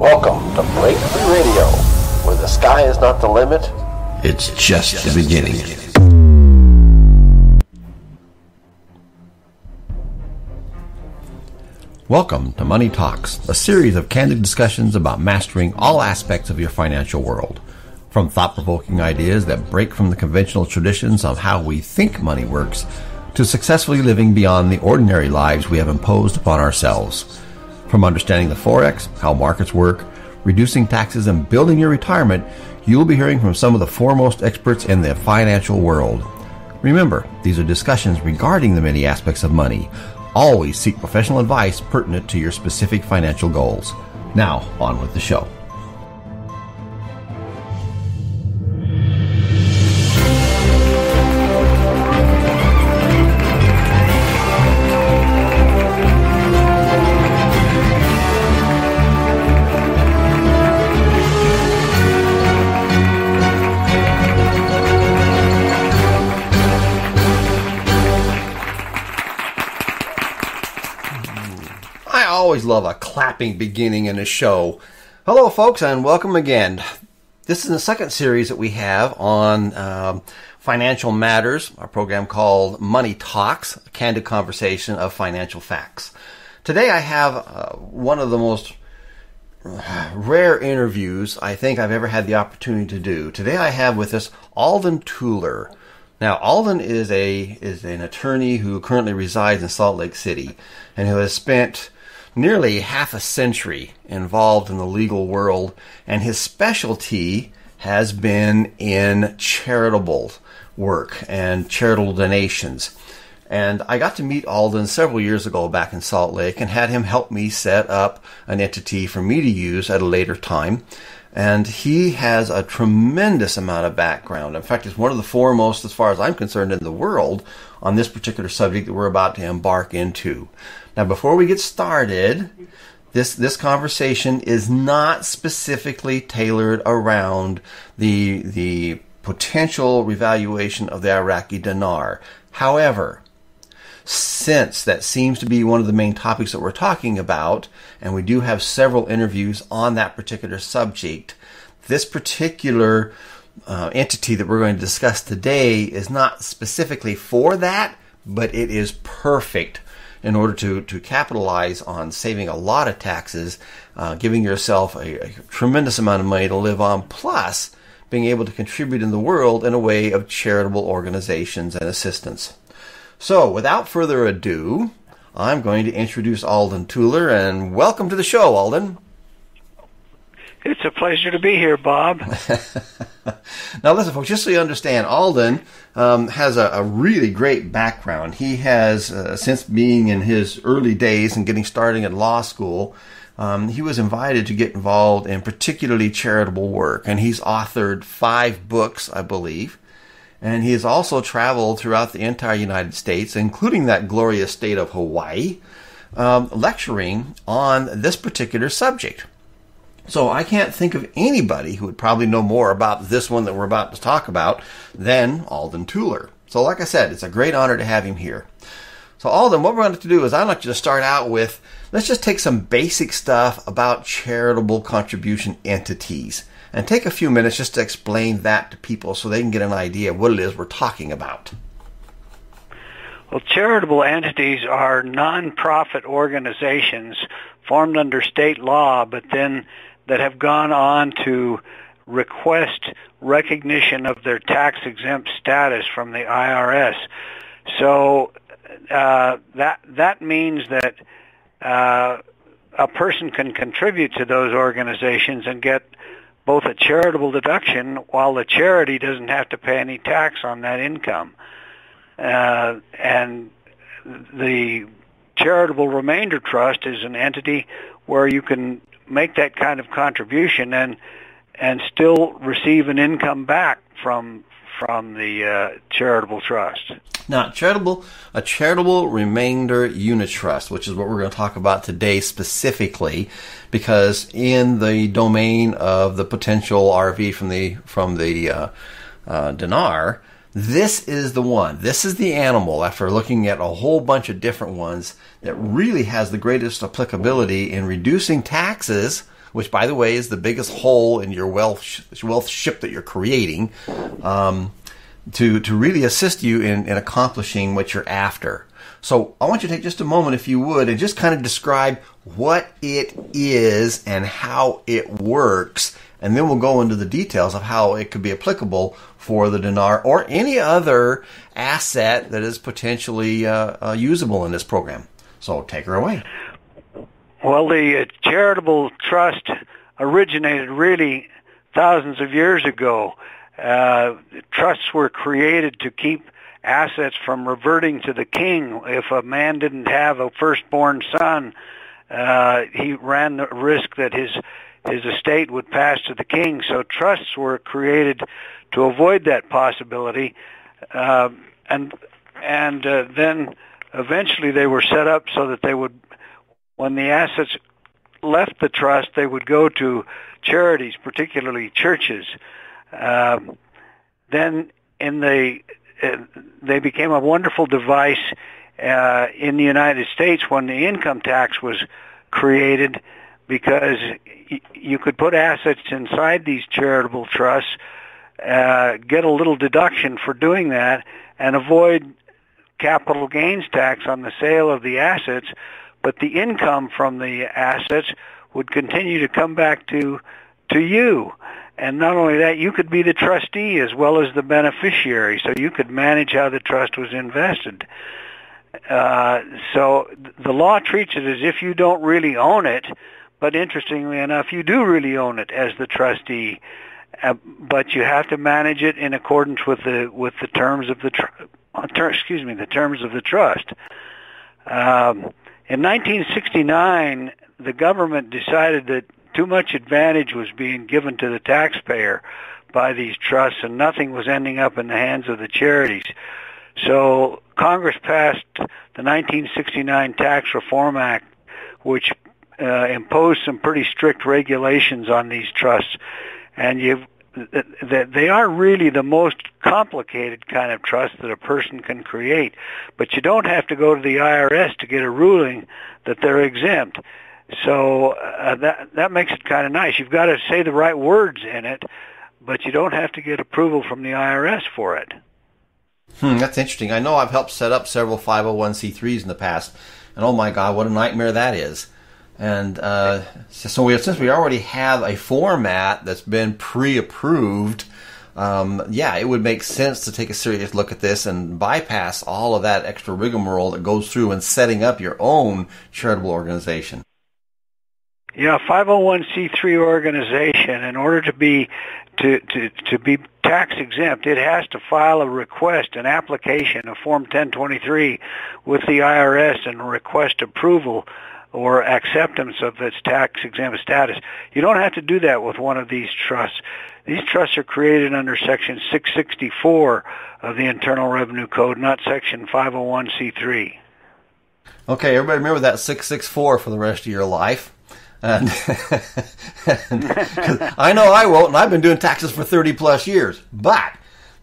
Welcome to Breakthrough Radio, where the sky is not the limit. It's just the beginning. Welcome to Money Talks, a series of candid discussions about mastering all aspects of your financial world. From thought-provoking ideas that break from the conventional traditions of how we think money works, to successfully living beyond the ordinary lives we have imposed upon ourselves. From understanding the Forex, how markets work, reducing taxes, and building your retirement, you will be hearing from some of the foremost experts in the financial world. Remember, these are discussions regarding the many aspects of money. Always seek professional advice pertinent to your specific financial goals. Now, on with the show. I always love a clapping beginning in a show. Hello, folks, and welcome again. This is the second series that we have on financial matters, a program called Money Talks, a candid conversation of financial facts. Today I have one of the most rare interviews I think I've ever had the opportunity to do. Today I have with us Alden Tueller. Now, Alden is an attorney who currently resides in Salt Lake City and who has spent nearly half a century involved in the legal world, and his specialty has been in charitable work and charitable donations. And I got to meet Alden several years ago back in Salt Lake and had him help me set up an entity for me to use at a later time. And he has a tremendous amount of background. In fact, he's one of the foremost, as far as I'm concerned, in the world on this particular subject that we're about to embark into. Now, before we get started, this conversation is not specifically tailored around the potential revaluation of the Iraqi dinar. However, since that seems to be one of the main topics that we're talking about, and we do have several interviews on that particular subject, this particular entity that we're going to discuss today is not specifically for that, but it is perfect in order to capitalize on saving a lot of taxes, giving yourself a tremendous amount of money to live on, plus being able to contribute in the world in a way of charitable organizations and assistance. So, without further ado, I'm going to introduce Alden Tueller, and welcome to the show, Alden. It's a pleasure to be here, Bob. Now, listen, folks, just so you understand, Alden has a really great background. He has, since being in his early days and getting started at law school, he was invited to get involved in particularly charitable work, and he's authored 5 books, I believe. And he has also traveled throughout the entire United States, including that glorious state of Hawaii, lecturing on this particular subject. So I can't think of anybody who would probably know more about this one that we're about to talk about than Alden Tueller. So like I said, it's a great honor to have him here. So Alden, what we're going to do is I'd like you to start out with, let's just take some basic stuff about charitable contribution entities and take a few minutes just to explain that to people so they can get an idea of what it is we're talking about. Well, charitable entities are non-profit organizations formed under state law, but then that have gone on to request recognition of their tax-exempt status from the IRS. So that means that a person can contribute to those organizations and get both a charitable deduction while the charity doesn't have to pay any tax on that income. And the Charitable Remainder Trust is an entity where you can make that kind of contribution and still receive an income back from the charitable trust. Now, a charitable remainder unit trust, which is what we're going to talk about today specifically, because in the domain of the potential RV from the dinar, this is the one. This is the animal, after looking at a whole bunch of different ones, that really has the greatest applicability in reducing taxes which, by the way, is the biggest hole in your wealth ship that you're creating, to really assist you in accomplishing what you're after. So I want you to take just a moment, if you would, and just kind of describe what it is and how it works, and then we'll go into the details of how it could be applicable for the dinar or any other asset that is potentially usable in this program. So take her away. Well, the charitable trust originated really thousands of years ago. Trusts were created to keep assets from reverting to the king. If a man didn't have a firstborn son, he ran the risk that his estate would pass to the king. So trusts were created to avoid that possibility, and then eventually they were set up so that they would, when the assets left the trust, they would go to charities, particularly churches. Then they became a wonderful device in the United States when the income tax was created, because you could put assets inside these charitable trusts, get a little deduction for doing that, and avoid capital gains tax on the sale of the assets, but the income from the assets would continue to come back to you. And not only that, you could be the trustee as well as the beneficiary, so you could manage how the trust was invested. So the law treats it as if you don't really own it, but interestingly enough, you do really own it as the trustee. But you have to manage it in accordance with the terms of the terms of the trust. In 1969, the government decided that too much advantage was being given to the taxpayer by these trusts, and nothing was ending up in the hands of the charities. So Congress passed the 1969 Tax Reform Act, which imposed some pretty strict regulations on these trusts. And they are really the most complicated kind of trust that a person can create. But you don't have to go to the IRS to get a ruling that they're exempt. So that makes it kind of nice. You've got to say the right words in it, but you don't have to get approval from the IRS for it. That's interesting. I know I've helped set up several 501c3s in the past, and oh my God, what a nightmare that is. And since we already have a format that's been pre-approved, it would make sense to take a serious look at this and bypass all of that extra rigmarole that goes through in setting up your own charitable organization. Yeah, 501c3 organization, in order to be tax exempt, it has to file a request, an application, a Form 1023 with the IRS and request approval or acceptance of its tax exempt status. You don't have to do that with one of these trusts. These trusts are created under Section 664 of the Internal Revenue Code, not Section 501c3. Okay, everybody remember that 664 for the rest of your life. And I know I won't, and I've been doing taxes for 30 plus years. But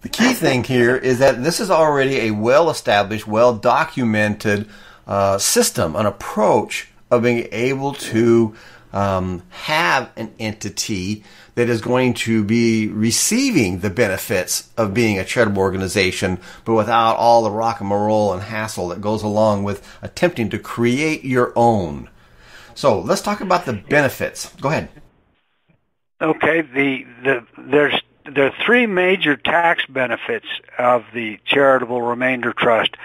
the key thing here is that this is already a well-established, well-documented system, an approach of being able to have an entity that is going to be receiving the benefits of being a charitable organization, but without all the rock and roll and hassle that goes along with attempting to create your own. So let's talk about the benefits. Go ahead. Okay, there are three major tax benefits of the Charitable Remainder Trust.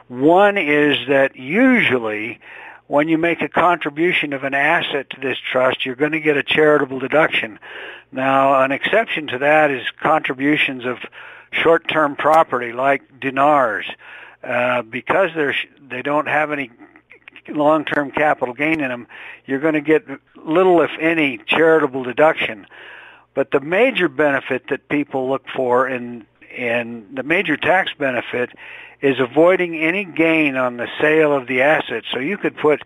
One is that usually when you make a contribution of an asset to this trust, you're going to get a charitable deduction. Now, an exception to that is contributions of short-term property like dinars. Because they don't have any long-term capital gain in them, you're going to get little, if any, charitable deduction. But the major benefit that people look for in the major tax benefit is avoiding any gain on the sale of the assets. So you could put,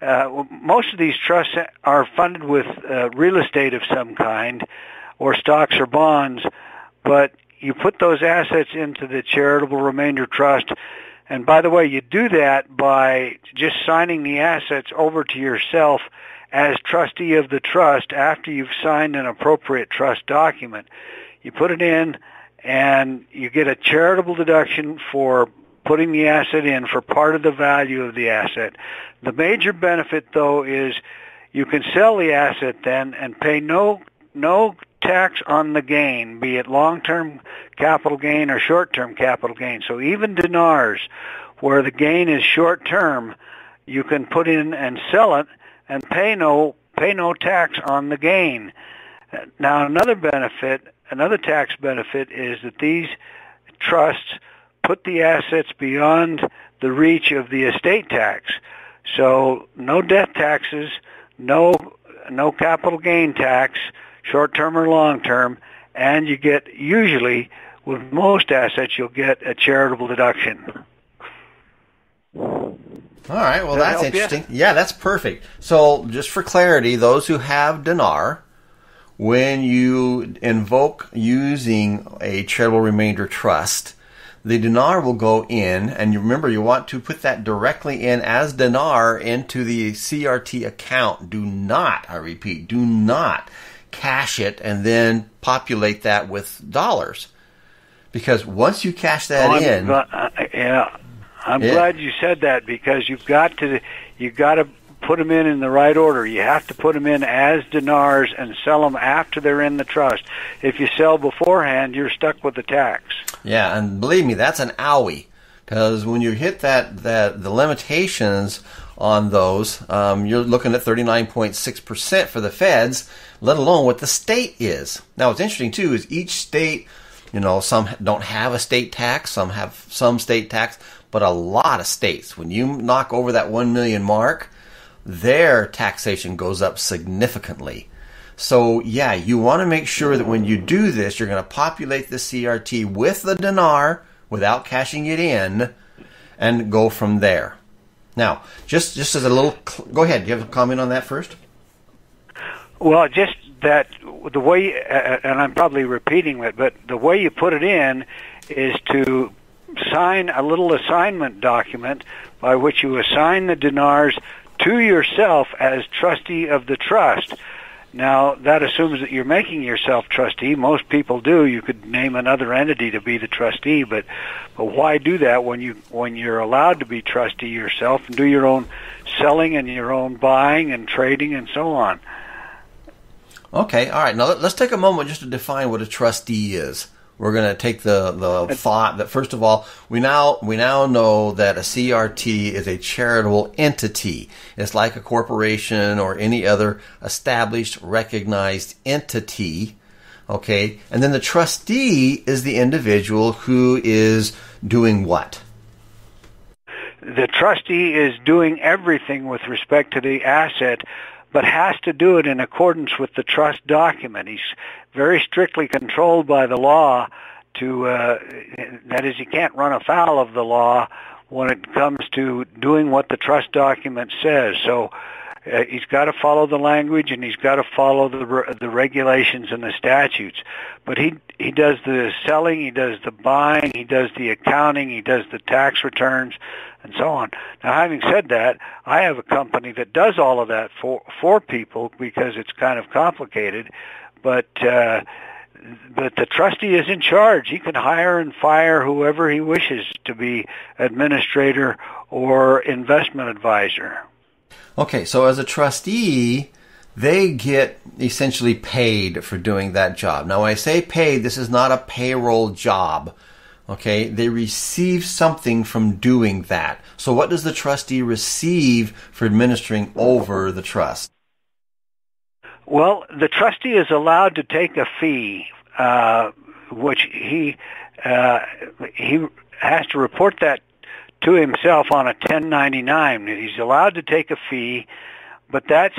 most of these trusts are funded with real estate of some kind, or stocks or bonds, but you put those assets into the Charitable Remainder Trust. And by the way, you do that by just signing the assets over to yourself as trustee of the trust after you've signed an appropriate trust document. You put it in, and you get a charitable deduction for putting the asset in for part of the value of the asset. The major benefit, though, is you can sell the asset then and pay no tax on the gain, be it long-term capital gain or short-term capital gain. So even dinars, where the gain is short-term, you can put in and sell it and pay no tax on the gain. Now another tax benefit is that these trusts put the assets beyond the reach of the estate tax. So no death taxes, no capital gain tax, short-term or long-term, and you get, usually, with most assets, you'll get a charitable deduction. All right, well, that's interesting. You? Yeah, that's perfect. So just for clarity, those who have dinar, when you invoke using a charitable remainder trust, the dinar will go in, and you remember you want to put that directly in as dinar into the CRT account. Do not, I repeat, do not cash it and then populate that with dollars. Because once you cash that I'm glad you said that, because you've got to put them in the right order. You have to put them in as dinars and sell them after they're in the trust. If you sell beforehand, you're stuck with the tax. Yeah, and believe me, that's an owie, because when you hit the limitations on those, you're looking at 39.6% for the feds, let alone what the state is. Now, what's interesting too is each state, some don't have a state tax, some have some state tax, but a lot of states, when you knock over that 1 million mark, their taxation goes up significantly. So, yeah, you want to make sure that when you do this, you're going to populate the CRT with the dinar without cashing it in and go from there. Now, just as a little... Go ahead. Do you have a comment on that first? Well, just that the way... and I'm probably repeating it, but the way you put it in is to sign a little assignment document by which you assign the dinars to yourself as trustee of the trust. Now, that assumes that you're making yourself trustee. Most people do. You could name another entity to be the trustee, but why do that when you're allowed to be trustee yourself and do your own selling and your own buying and trading and so on? Okay, all right. Now, let's take a moment just to define what a trustee is. We're going to take the thought that, first of all, we now know that a CRT is a charitable entity. It's like a corporation or any other established, recognized entity. Okay? And then the trustee is the individual who is doing what? The trustee is doing everything with respect to the asset, but has to do it in accordance with the trust document. He's very strictly controlled by the law that is, he can't run afoul of the law when it comes to doing what the trust document says. So he's got to follow the language, and he's got to follow the regulations and the statutes. But he does the selling, he does the buying, he does the accounting, he does the tax returns, and so on. Now, having said that, I have a company that does all of that for people because it's kind of complicated, but the trustee is in charge. He can hire and fire whoever he wishes to be administrator or investment advisor. Okay, so as a trustee, they get essentially paid for doing that job. Now, when I say paid, this is not a payroll job. Okay, they receive something from doing that. So what does the trustee receive for administering over the trust? Well, the trustee is allowed to take a fee, which he has to report that to himself on a 1099. He's allowed to take a fee, but that's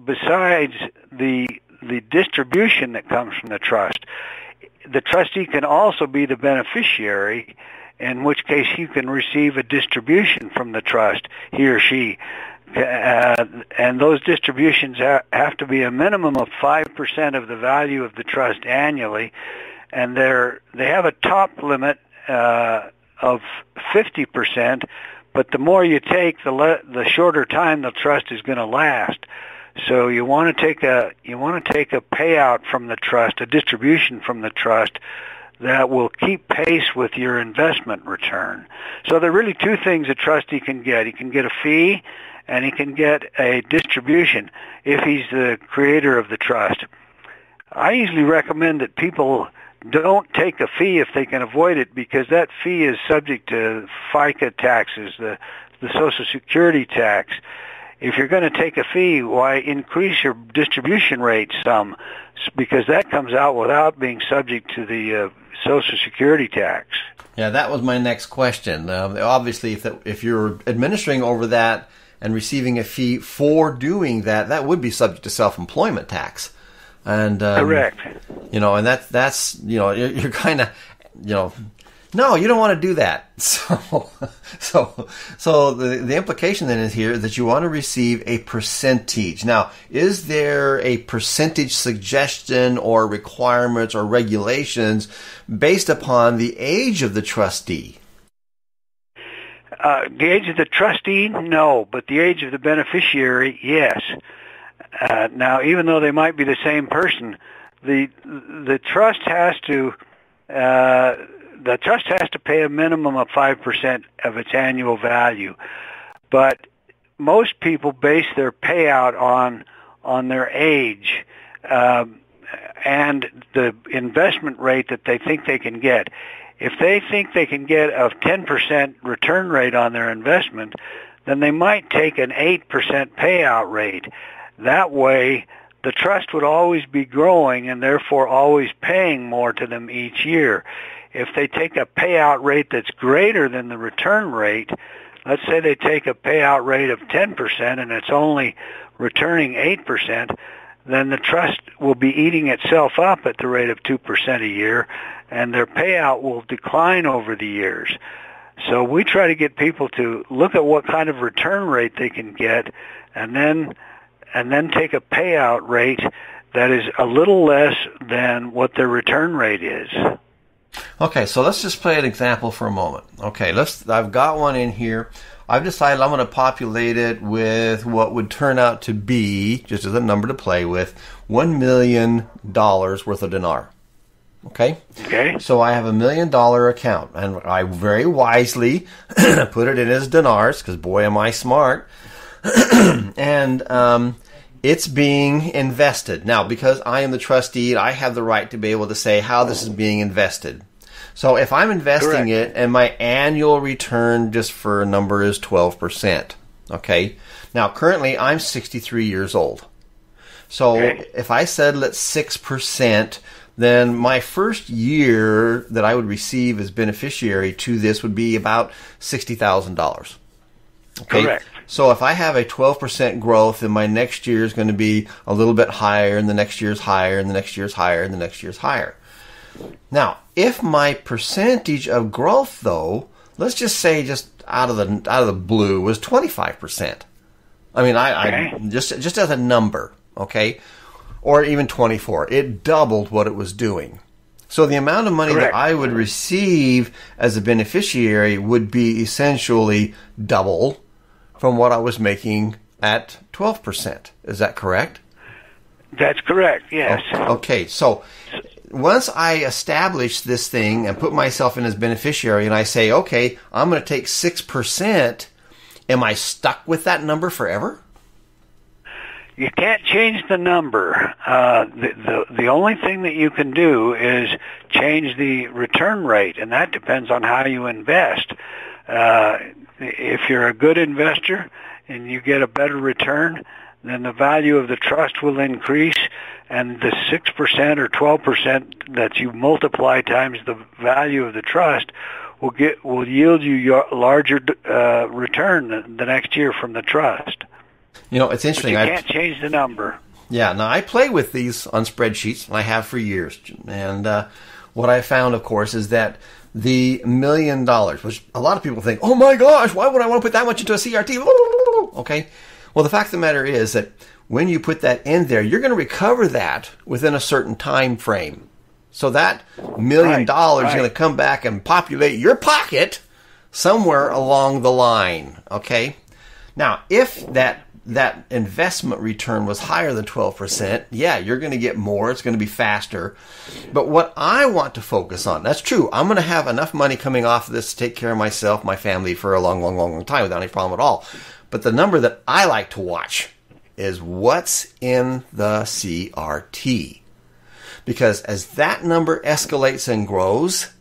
besides the distribution that comes from the trust. The trustee can also be the beneficiary, in which case he can receive a distribution from the trust, he or she. And those distributions have to be a minimum of 5% of the value of the trust annually, and they have a top limit of 50%, but the more you take, the shorter time the trust is going to last. So you want to take a payout from the trust, a distribution from the trust that will keep pace with your investment return. So there are really two things a trustee can get. He can get a fee, and he can get a distribution if he's the creator of the trust. I usually recommend that people don't take a fee if they can avoid it, because that fee is subject to FICA taxes, the Social Security tax. If you're going to take a fee, why increase your distribution rate some, because that comes out without being subject to the Social Security tax. Yeah, that was my next question. Obviously, if you're administering over that and receiving a fee for doing that, that would be subject to self-employment tax. And correct. And that's you're kind of no, you don't want to do that. So the implication then is here that you want to receive a percentage. Now, is there a percentage suggestion or requirements or regulations based upon the age of the trustee? The age of the trustee, no, but the age of the beneficiary, yes. Now, even though they might be the same person, the trust has to pay a minimum of 5% of its annual value. But most people base their payout on their age and the investment rate that they think they can get. If they think they can get a 10% return rate on their investment, then they might take an 8% payout rate. That way, the trust would always be growing and therefore always paying more to them each year. If they take a payout rate that's greater than the return rate, let's say they take a payout rate of 10% and it's only returning 8%, then the trust will be eating itself up at the rate of 2% a year, and their payout will decline over the years. So we try to get people to look at what kind of return rate they can get, and then take a payout rate that is a little less than what their return rate is. Okay, so let's just play an example for a moment. Okay, I've got one in here. I've decided I'm going to populate it with what would turn out to be, just as a number to play with, $1 million worth of dinar. Okay? Okay. So I have $1 million account, and I very wisely put it in as dinars, because boy am I smart. And it's being invested. Now, because I am the trustee, I have the right to be able to say how this is being invested. So if I'm investing Correct. it and my annual return, just for a number, is 12%. Okay? Now, currently, I'm 63 years old. So if I said, let's 6%, then my first year that I would receive as beneficiary to this would be about $60,000. Okay? Correct. So if I have a 12% growth, then my next year is going to be a little bit higher, and the next year's higher, and the next year's higher, and the next year's higher. Now, if my percentage of growth, though, let's just say just out of the blue, was 25%. I mean, I just as a number, okay, or even 24. It doubled what it was doing. So the amount of money Correct. that I would receive as a beneficiary would be essentially double from what I was making at 12%. Is that correct? That's correct, yes. Okay, so once I establish this thing and put myself in as beneficiary and I say, okay, I'm going to take 6%, am I stuck with that number forever? You can't change the number. The only thing that you can do is change the return rate, and that depends on how you invest. If you're a good investor and you get a better return, then the value of the trust will increase, and the 6% or 12% that you multiply times the value of the trust will yield you your larger return the next year from the trust. You know, it's interesting. But you can't change the number. Yeah, now I play with these on spreadsheets, and I have for years. And what I found, of course, is that the $1 million, which a lot of people think, oh my gosh, why would I want to put that much into a CRT? Okay. Well, the fact of the matter is that when you put that in there, you're going to recover that within a certain time frame. So that $1 million is going to come back and populate your pocket somewhere along the line. Okay. Now, if that that investment return was higher than 12%, yeah, you're going to get more. It's going to be faster. But what I want to focus on, that's true. I'm going to have enough money coming off of this to take care of myself, my family for a long, long, long, long time without any problem at all. But the number that I like to watch is what's in the CRT. Because as that number escalates and grows,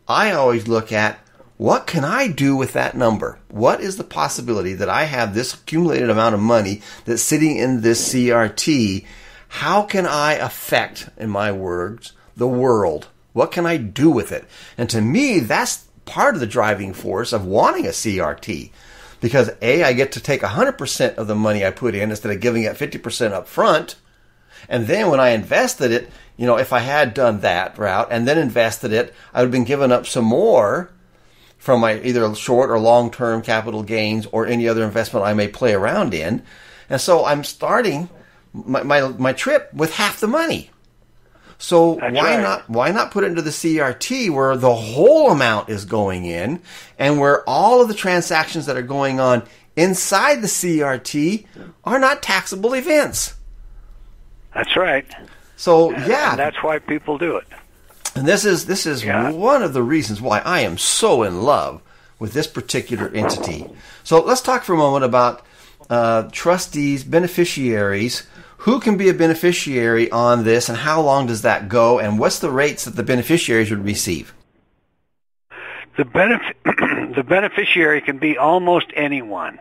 I always look at, what can I do with that number? What is the possibility that I have this accumulated amount of money that's sitting in this CRT? How can I affect, in my words, the world? What can I do with it? And to me, that's part of the driving force of wanting a CRT. Because A, I get to take 100% of the money I put in instead of giving it 50% up front. And then when I invested it, if I had done that route and then invested it, I would have been giving up some more from my either short or long-term capital gains or any other investment I may play around in. And so I'm starting my trip with half the money. So why not put it into the CRT where the whole amount is going in and where all of the transactions that are going on inside the CRT are not taxable events? That's right. So and that's why people do it. And this is one of the reasons why I am so in love with this particular entity. So let's talk for a moment about trustees, beneficiaries. Who can be a beneficiary on this, and how long does that go, and what's the rates that the beneficiaries would receive? The beneficiary can be almost anyone.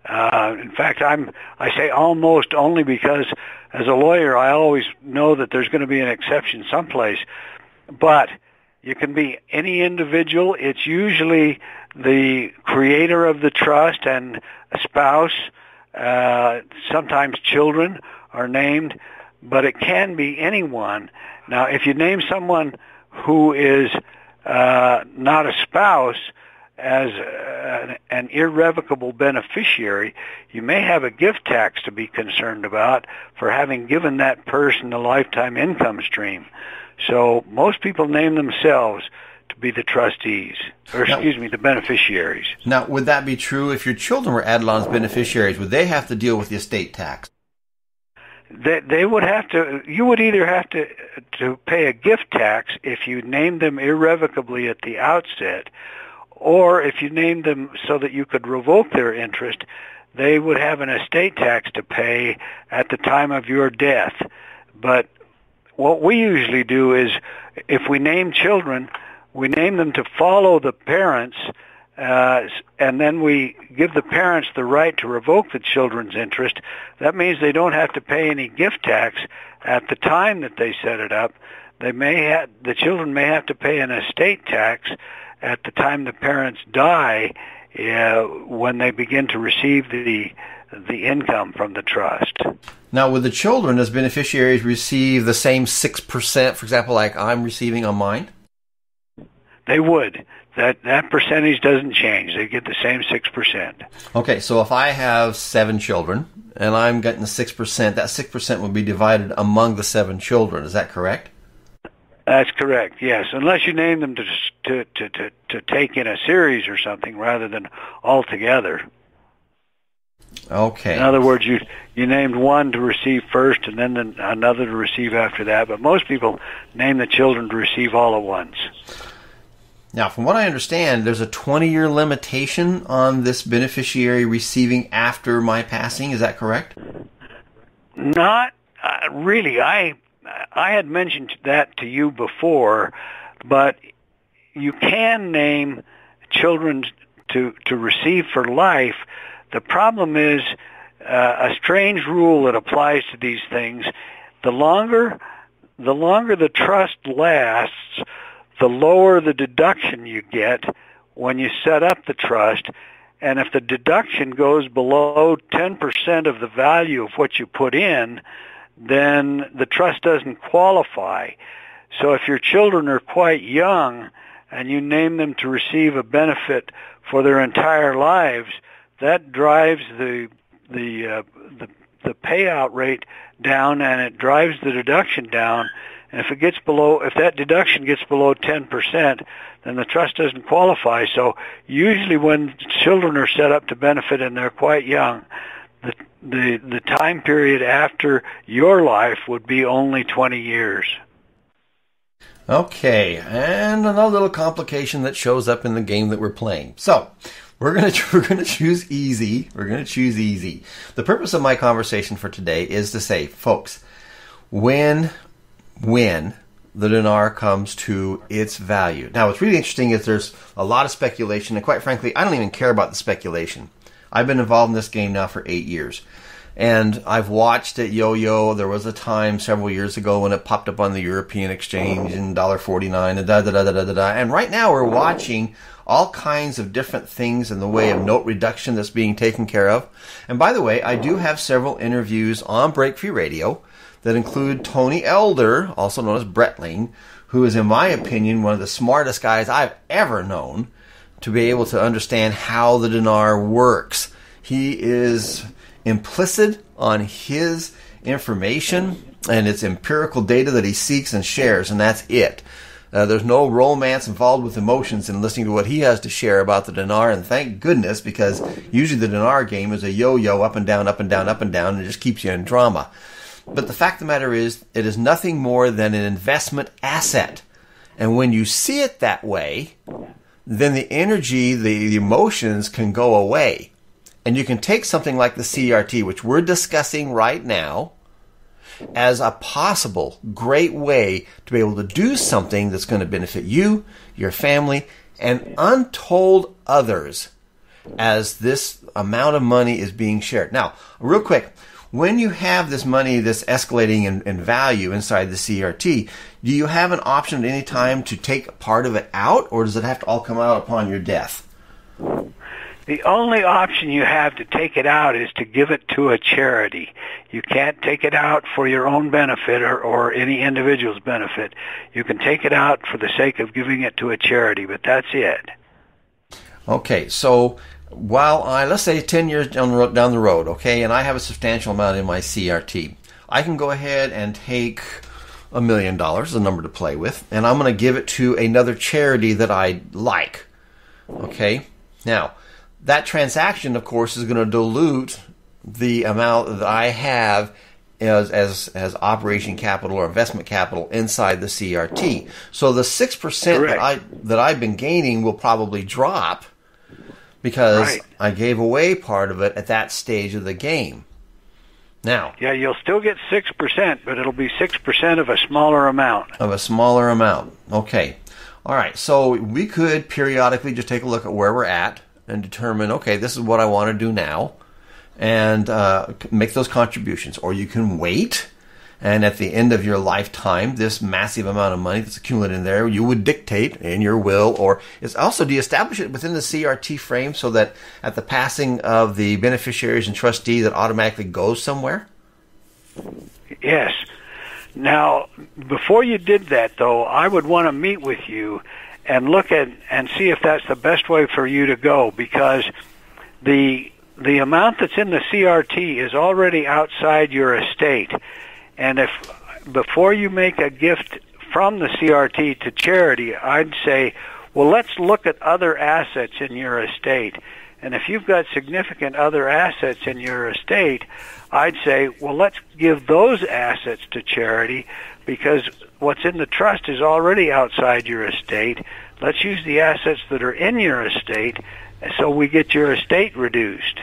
In fact, I say almost only because as a lawyer, I always know that there's going to be an exception someplace. But you can be any individual. It's usually the creator of the trust and a spouse. Sometimes children are named, but it can be anyone. Now, if you name someone who is not a spouse as an irrevocable beneficiary, you may have a gift tax to be concerned about for having given that person a lifetime income stream. So most people name themselves to be the trustees, the beneficiaries. Now, would that be true if your children were added on as beneficiaries? Would they have to deal with the estate tax? They would have to. You would either have to pay a gift tax if you named them irrevocably at the outset, or if you named them so that you could revoke their interest, they would have an estate tax to pay at the time of your death. But what we usually do is, if we name children, we name them to follow the parents, and then we give the parents the right to revoke the children's interest. That means they don't have to pay any gift tax at the time that they set it up. The children may have to pay an estate tax at the time the parents die, when they begin to receive the income from the trust. Now, would the children as beneficiaries receive the same 6%, for example, like I'm receiving on mine? They would. That percentage doesn't change. They get the same 6%. Okay, so if I have 7 children and I'm getting the 6%, that 6% would be divided among the 7 children. Is that correct? That's correct. Yes, unless you name them to take in a series or something rather than all together. Okay. In other words, you named one to receive first and then another to receive after that, but most people name the children to receive all at once. Now, from what I understand, there's a 20-year limitation on this beneficiary receiving after my passing. Is that correct? Not really. I had mentioned that to you before, but you can name children to receive for life. The problem is a strange rule that applies to these things. The longer the trust lasts, the lower the deduction you get when you set up the trust. And if the deduction goes below 10% of the value of what you put in, then the trust doesn't qualify. So if your children are quite young and you name them to receive a benefit for their entire lives, that drives the payout rate down, and it drives the deduction down. And if that deduction gets below 10%, then the trust doesn't qualify. So usually when children are set up to benefit and they're quite young, the time period after your life would be only 20 years. Okay, and another little complication that shows up in the game that we're playing. So, we're gonna choose easy. We're gonna choose easy. The purpose of my conversation for today is to say, folks, when the dinar comes to its value. Now, what's really interesting is there's a lot of speculation, and quite frankly, I don't even care about the speculation. I've been involved in this game now for 8 years. And I've watched it yo-yo. There was a time several years ago when it popped up on the European exchange in $1.49 and da-da-da-da-da-da. And right now we're watching all kinds of different things in the way of note reduction that's being taken care of. And by the way, I do have several interviews on Break Free Radio that include Tony Elder, also known as Bretling, who is, in my opinion, one of the smartest guys I've ever known to be able to understand how the dinar works. He is implicit on his information, and it's empirical data that he seeks and shares, and that's it. There's no romance involved with emotions in listening to what he has to share about the dinar, and thank goodness, because usually the dinar game is a yo-yo, up and down, up and down, up and down, and it just keeps you in drama. But the fact of the matter is, it is nothing more than an investment asset. And when you see it that way, then the energy, the emotions can go away. And you can take something like the CRT, which we're discussing right now, as a possible great way to be able to do something that's going to benefit you, your family, and untold others as this amount of money is being shared. Now, real quick, when you have this money that's escalating in value inside the CRT, do you have an option at any time to take part of it out, or does it have to all come out upon your death? The only option you have to take it out is to give it to a charity. You can't take it out for your own benefit or any individual's benefit. You can take it out for the sake of giving it to a charity, but that's it. Okay, so while let's say 10 years down the road, okay, and I have a substantial amount in my CRT, I can go ahead and take $1 million, a number to play with, and I'm going to give it to another charity that I like. Okay, now, that transaction, of course, is going to dilute the amount that I have as operation capital or investment capital inside the CRT. So the 6% that I've been gaining will probably drop because I gave away part of it at that stage of the game. Now, yeah, you'll still get 6%, but it'll be 6% of a smaller amount. Okay. All right. So we could periodically just take a look at where we're at and determine, okay, this is what I want to do now, and make those contributions. Or you can wait, and at the end of your lifetime, this massive amount of money that's accumulated in there, you would dictate in your will, or it's also, do you establish it within the CRT frame so that at the passing of the beneficiaries and trustee, that automatically goes somewhere? Yes. Now, before you did that, though, I would want to meet with you and look at and see if that's the best way for you to go, because the amount that's in the CRT is already outside your estate. And if before you make a gift from the CRT to charity, I'd say, well, let's look at other assets in your estate. And if you've got significant other assets in your estate, I'd say, well, let's give those assets to charity, because what's in the trust is already outside your estate. Let's use the assets that are in your estate so we get your estate reduced.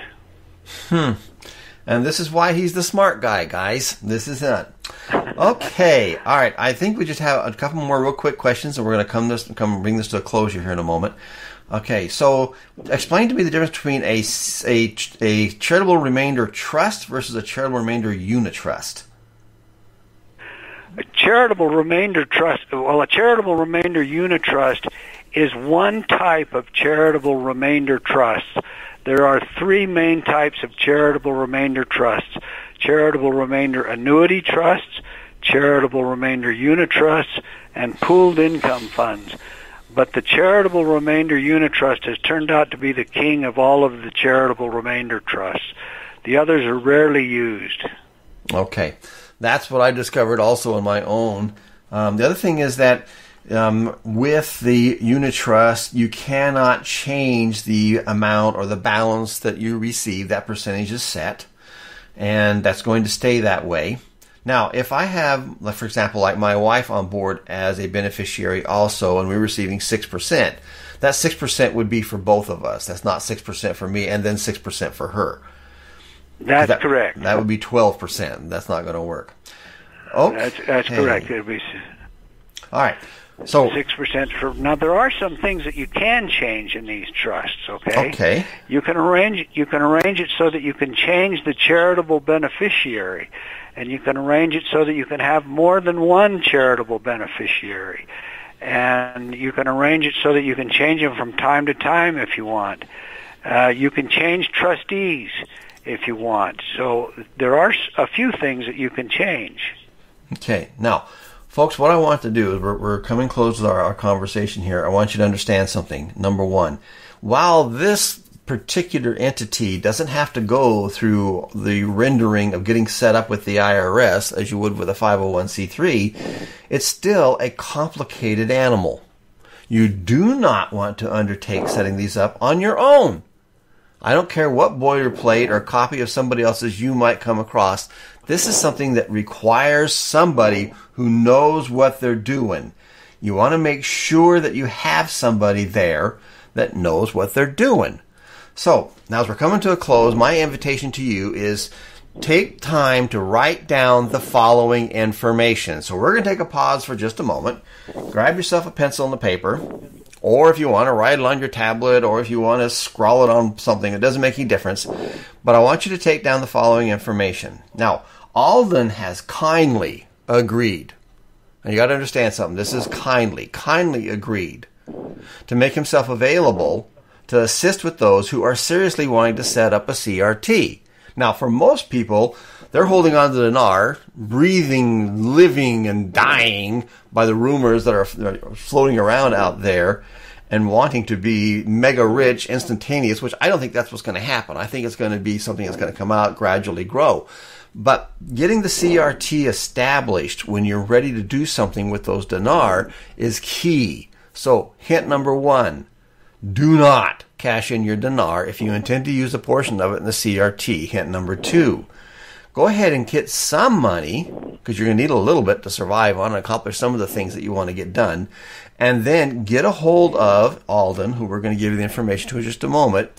And this is why he's the smart guy, guys. This is it. Okay. All right. I think we just have a couple more real quick questions, and we're going to come bring this to a closure here in a moment. Okay. So explain to me the difference between a charitable remainder trust versus a charitable remainder unit trust. A charitable remainder trust, well, a charitable remainder unit trust is one type of charitable remainder trust. There are three main types of charitable remainder trusts: charitable remainder annuity trusts, charitable remainder unit trusts, and pooled income funds. But the charitable remainder unit trust has turned out to be the king of all of the charitable remainder trusts. The others are rarely used. Okay. That's what I discovered also on my own. The other thing is that with the unit trust, you cannot change the amount or the balance that you receive. That percentage is set. and that's going to stay that way. Now, if I have, like, for example, like my wife on board as a beneficiary also, and we're receiving 6%, that 6% would be for both of us. That's not 6% for me and then 6% for her. That's correct. That would be 12%. That's not going to work. Okay. That's correct. It'd be all right. So 6% for now. There are some things that you can change in these trusts. Okay. Okay. You can arrange it so that you can change the charitable beneficiary, and you can arrange it so that you can have more than one charitable beneficiary, and you can arrange it so that you can change them from time to time if you want. You can change trustees if you want. So there are a few things that you can change. Okay. Now, folks, what I want to do is we're coming close to our conversation here. I want you to understand something. Number one, while this particular entity doesn't have to go through the rendering of getting set up with the IRS as you would with a 501c3, it's still a complicated animal. You do not want to undertake setting these up on your own. I don't care what boilerplate or copy of somebody else's you might come across. This is something that requires somebody who knows what they're doing. You want to make sure that you have somebody there that knows what they're doing. So, now as we're coming to a close, my invitation to you is take time to write down the following information. So we're going to take a pause for just a moment. Grab yourself a pencil and a paper. Or if you want to write it on your tablet, or if you want to scrawl it on something, it doesn't make any difference. But I want you to take down the following information. Now, Alden has kindly agreed, and you got to understand something, this is kindly agreed to make himself available to assist with those who are seriously wanting to set up a CRT. Now, for most people, they're holding on to the dinar, breathing, living, and dying by the rumors that are floating around out there and wanting to be mega rich, instantaneous, which I don't think that's what's going to happen. I think it's going to be something that's going to come out, gradually grow. But getting the CRT established when you're ready to do something with those dinar is key. So, hint number one, do not cash in your dinar if you intend to use a portion of it in the CRT. Hint number two, go ahead and get some money, because you're going to need a little bit to survive on and accomplish some of the things that you want to get done. And then get a hold of Alden, who we're going to give you the information to in just a moment.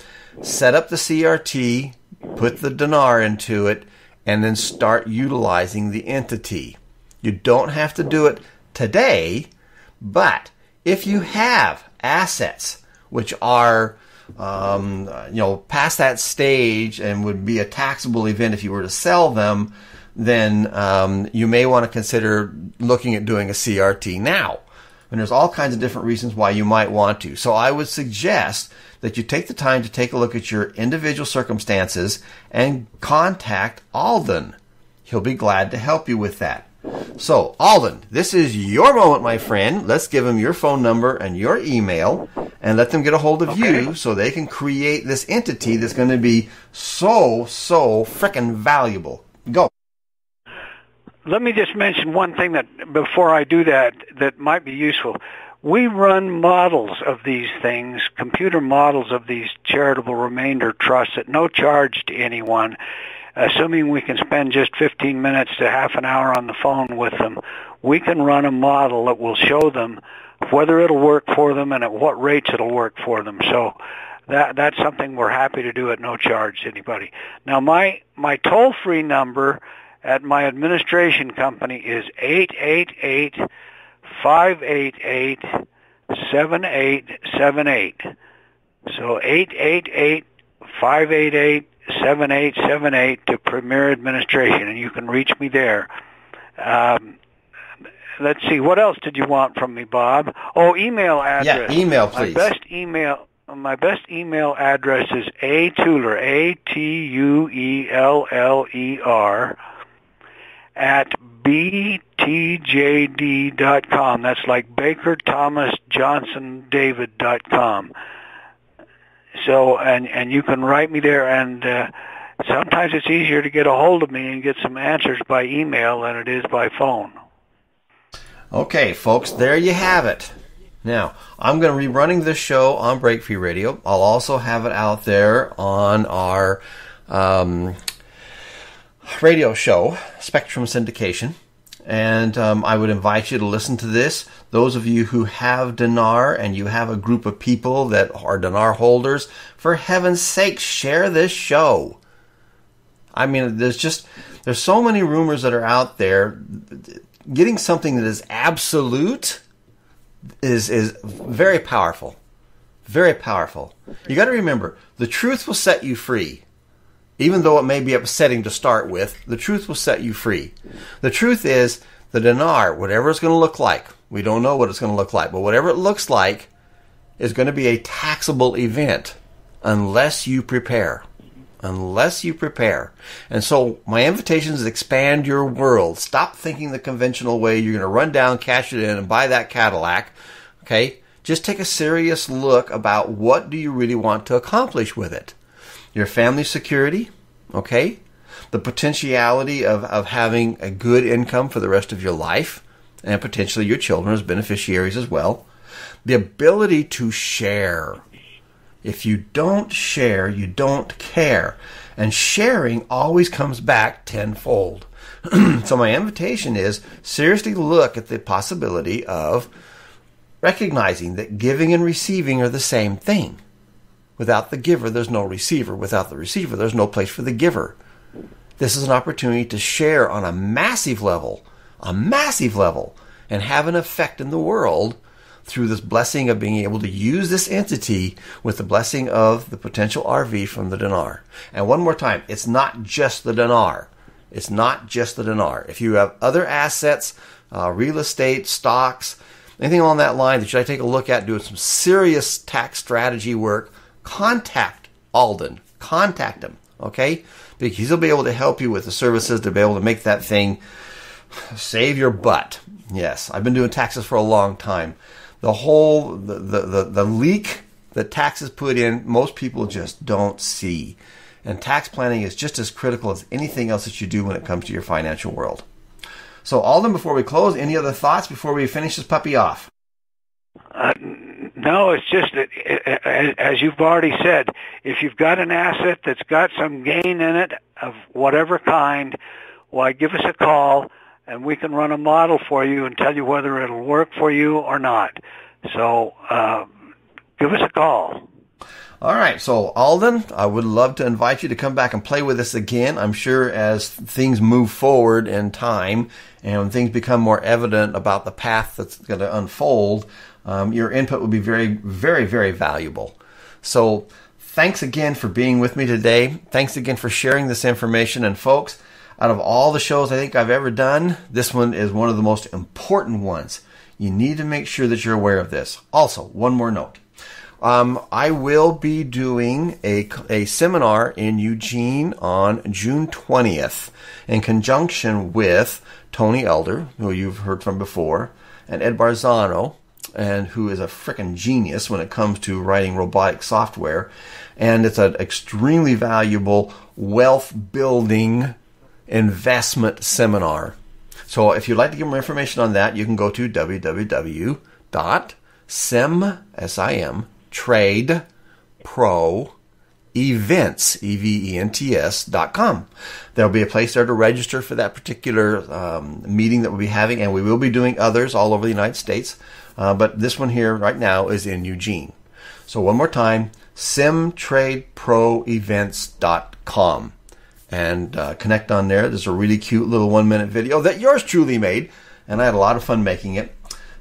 Set up the CRT, put the dinar into it, and then start utilizing the entity. You don't have to do it today, but if you have assets which are past that stage and would be a taxable event if you were to sell them, then you may want to consider looking at doing a CRT now. And there's all kinds of different reasons why you might want to. So I would suggest that you take the time to take a look at your individual circumstances and contact Alden. He'll be glad to help you with that. So, Alden, this is your moment, my friend. Let's give him your phone number and your email and let them get a hold of you so they can create this entity that's going to be so frickin' valuable. Go. Let me just mention one thing that before I do that might be useful. We run models of these things, computer models of these charitable remainder trusts at no charge to anyone, assuming we can spend just 15 minutes to half an hour on the phone with them. We can run a model that will show them whether it'll work for them and at what rates it'll work for them. So that's something we're happy to do at no charge to anybody. Now, my toll-free number at my administration company is 888-588-7878. So 888-588-7878 to Premier Administration, and you can reach me there. Let's see, what else did you want from me, Bob? Oh, email address. Yeah, email, please. My best email address is Tueller, Atueller, at btjd.com. That's like Baker Thomas Johnson David.com. So, and you can write me there, and sometimes it's easier to get a hold of me and get some answers by email than it is by phone. Okay, folks, there you have it. Now, I'm going to be running this show on Break Free Radio. I'll also have it out there on our radio show, Spectrum Syndication. And I would invite you to listen to this. Those of you who have dinar and you have a group of people that are dinar holders, for heaven's sake, share this show. I mean, there's so many rumors that are out there. Getting something that is absolute is very powerful. Very powerful. You got to remember, the truth will set you free. Even though it may be upsetting to start with, the truth will set you free. The truth is, the dinar, whatever it's going to look like, we don't know what it's going to look like, but whatever it looks like is going to be a taxable event unless you prepare. Unless you prepare. And so my invitation is expand your world. Stop thinking the conventional way. You're going to run down, cash it in, and buy that Cadillac. Okay? Just take a serious look about what do you really want to accomplish with it. Your family security, okay? The potentiality of having a good income for the rest of your life, and potentially your children as beneficiaries as well. The ability to share. If you don't share, you don't care. And sharing always comes back tenfold. So my invitation is, seriously look at the possibility of recognizing that giving and receiving are the same thing. Without the giver, there's no receiver. Without the receiver, there's no place for the giver. This is an opportunity to share on a massive level, and have an effect in the world through this blessing of being able to use this entity with the blessing of the potential RV from the dinar. And one more time, it's not just the dinar. It's not just the dinar. If you have other assets, real estate, stocks, anything along that line that you should take a look at, doing some serious tax strategy work, contact Alden. Contact him, okay? Because he'll be able to help you with the services to be able to make that thing save your butt. Yes, I've been doing taxes for a long time. The whole, the leak that taxes put in, most people just don't see. And tax planning is just as critical as anything else that you do when it comes to your financial world. So Alden, before we close, any other thoughts before we finish this puppy off? No, it's just that, as you've already said, if you've got an asset that's got some gain in it of whatever kind, why, give us a call, and we can run a model for you and tell you whether it'll work for you or not. So give us a call. All right, so Alden, I would love to invite you to come back and play with us again. I'm sure as things move forward in time and things become more evident about the path that's going to unfold, your input would be very, very, very valuable. So thanks again for being with me today. Thanks again for sharing this information. And folks, out of all the shows I think I've ever done, this one is one of the most important ones. You need to make sure that you're aware of this. Also, one more note. I will be doing a seminar in Eugene on June 20th in conjunction with Tony Elder, who you've heard from before, and Ed Barzano, and who is a frickin' genius when it comes to writing robotic software. And it's an extremely valuable wealth building investment seminar. So if you'd like to get more information on that, you can go to www.tradeproevents.com. There'll be a place there to register for that particular meeting that we'll be having, and we will be doing others all over the United States. But this one here right now is in Eugene. So one more time, simtradeproevents.com. And connect on there. There's a really cute little 1-minute video that yours truly made, and I had a lot of fun making it.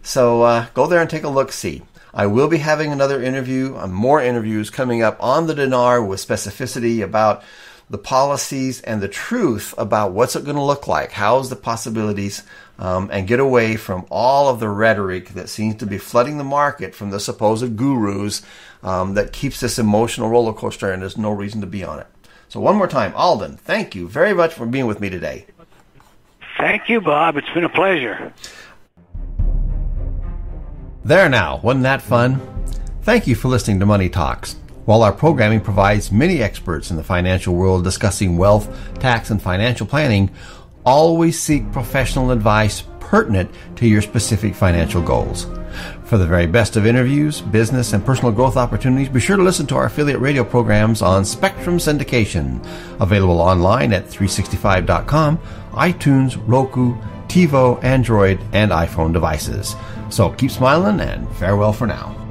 So go there and take a look-see. I will be having another interview, more interviews coming up on the dinar with specificity about the policies and the truth about what's it going to look like, how's the possibilities, and get away from all of the rhetoric that seems to be flooding the market from the supposed gurus that keeps this emotional roller coaster, and there's no reason to be on it. So one more time, Alden, thank you very much for being with me today. Thank you, Bob. It's been a pleasure. There now, wasn't that fun? Thank you for listening to Money Talks. While our programming provides many experts in the financial world discussing wealth, tax, and financial planning, always seek professional advice pertinent to your specific financial goals. For the very best of interviews, business, and personal growth opportunities, be sure to listen to our affiliate radio programs on Spectrum Syndication, available online at 365.com, iTunes, Roku, TiVo, Android, and iPhone devices. So keep smiling and farewell for now.